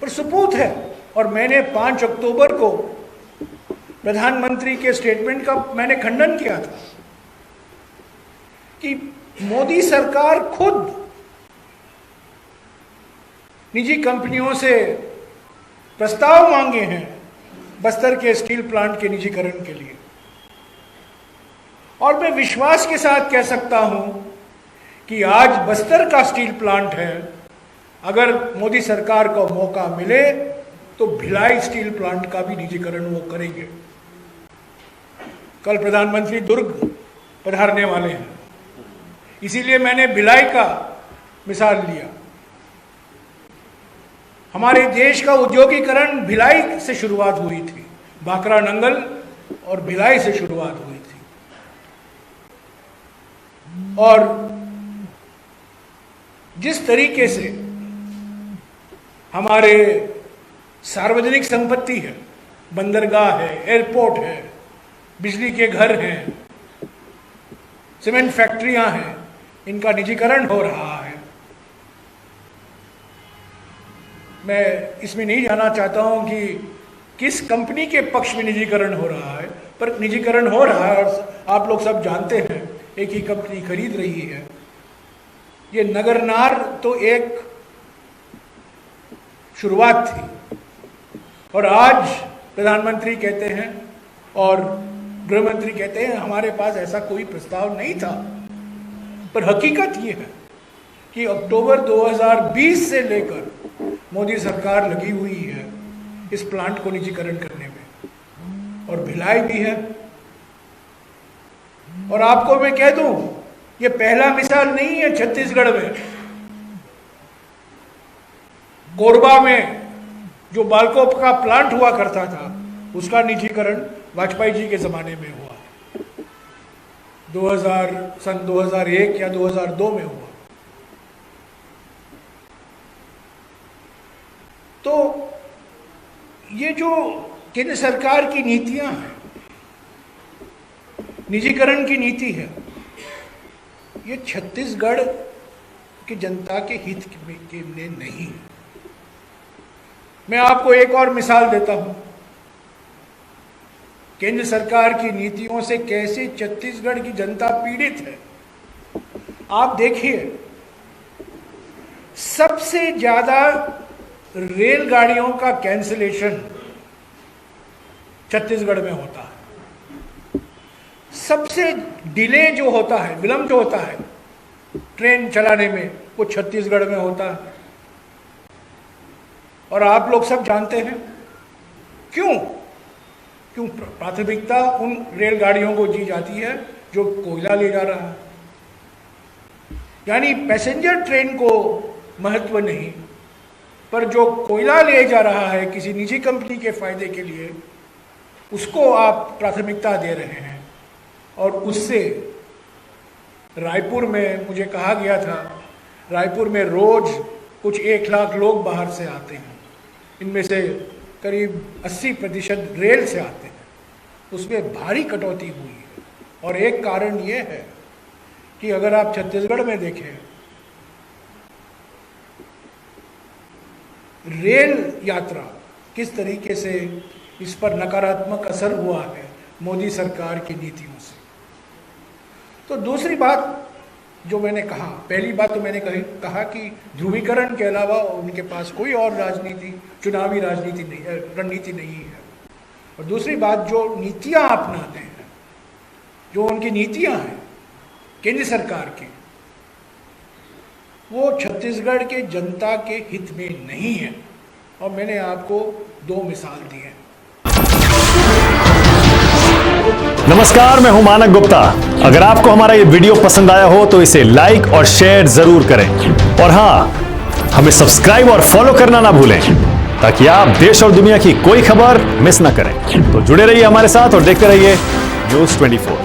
पर सुपूत है। और मैंने 5 अक्टूबर को प्रधानमंत्री के स्टेटमेंट का मैंने खंडन किया था कि मोदी सरकार खुद निजी कंपनियों से प्रस्ताव मांगे हैं बस्तर के स्टील प्लांट के निजीकरण के लिए। और मैं विश्वास के साथ कह सकता हूं कि आज बस्तर का स्टील प्लांट है, अगर मोदी सरकार को मौका मिले तो भिलाई स्टील प्लांट का भी निजीकरण वो करेंगे। कल प्रधानमंत्री दुर्ग पधारने वाले हैं, इसीलिए मैंने भिलाई का मिसाल लिया। हमारे देश का औद्योगिकरण भिलाई से शुरुआत हुई थी, भाखड़ा नंगल और भिलाई से शुरुआत हुई थी। और जिस तरीके से हमारे सार्वजनिक संपत्ति है, बंदरगाह है, एयरपोर्ट है, बिजली के घर हैं, सीमेंट फैक्ट्रियां हैं, इनका निजीकरण हो रहा है। मैं इसमें नहीं जाना चाहता हूं कि किस कंपनी के पक्ष में निजीकरण हो रहा है, पर निजीकरण हो रहा है और आप लोग सब जानते हैं एक ही कंपनी खरीद रही है। ये नगरनार तो एक शुरुआत थी और आज प्रधानमंत्री कहते हैं और गृहमंत्री कहते हैं हमारे पास ऐसा कोई प्रस्ताव नहीं था। पर हकीकत ये है कि अक्टूबर 2020 से लेकर मोदी सरकार लगी हुई है इस प्लांट को निजीकरण करने में, और भिलाई भी है। और आपको मैं कह दूं, ये पहला मिसाल नहीं है। छत्तीसगढ़ में कोरबा में जो बालकोप का प्लांट हुआ करता था, उसका निजीकरण वाजपेयी जी के जमाने में हुआ, 2001 या 2002 में हुआ। तो ये जो केंद्र सरकार की नीतियां हैं, निजीकरण की नीति है, ये छत्तीसगढ़ की जनता के हित के लिए नहीं है। मैं आपको एक और मिसाल देता हूं, केंद्र सरकार की नीतियों से कैसे छत्तीसगढ़ की जनता पीड़ित है। आप देखिए, सबसे ज्यादा रेलगाड़ियों का कैंसिलेशन छत्तीसगढ़ में होता है। सबसे डिले जो होता है, विलंब जो होता है ट्रेन चलाने में, वो छत्तीसगढ़ में होता है। और आप लोग सब जानते हैं क्यों प्राथमिकता उन रेलगाड़ियों को दी जाती है जो कोयला ले जा रहा है। यानी पैसेंजर ट्रेन को महत्व नहीं, पर जो कोयला ले जा रहा है किसी निजी कंपनी के फायदे के लिए, उसको आप प्राथमिकता दे रहे हैं। और उससे रायपुर में मुझे कहा गया था, रायपुर में रोज कुछ 1 लाख लोग बाहर से आते हैं, इनमें से करीब 80% रेल से आते हैं। उसमें भारी कटौती हुई है। और एक कारण ये है कि अगर आप छत्तीसगढ़ में देखें, रेल यात्रा किस तरीके से इस पर नकारात्मक असर हुआ है मोदी सरकार की नीतियों से। तो दूसरी बात जो मैंने कहा, पहली बात तो मैंने कहा कि ध्रुवीकरण के अलावा उनके पास कोई और राजनीति, चुनावी राजनीति नहीं है, रणनीति नहीं है। और दूसरी बात, जो नीतियां अपनाते हैं, जो उनकी नीतियां हैं केंद्र सरकार की, वो छत्तीसगढ़ के जनता के हित में नहीं है। और मैंने आपको 2 मिसाल दी हैं। नमस्कार, मैं हूं मानक गुप्ता। अगर आपको हमारा ये वीडियो पसंद आया हो तो इसे लाइक और शेयर जरूर करें। और हां, हमें सब्सक्राइब और फॉलो करना ना भूलें, ताकि आप देश और दुनिया की कोई खबर मिस ना करें। तो जुड़े रहिए हमारे साथ और देखते रहिए News 24।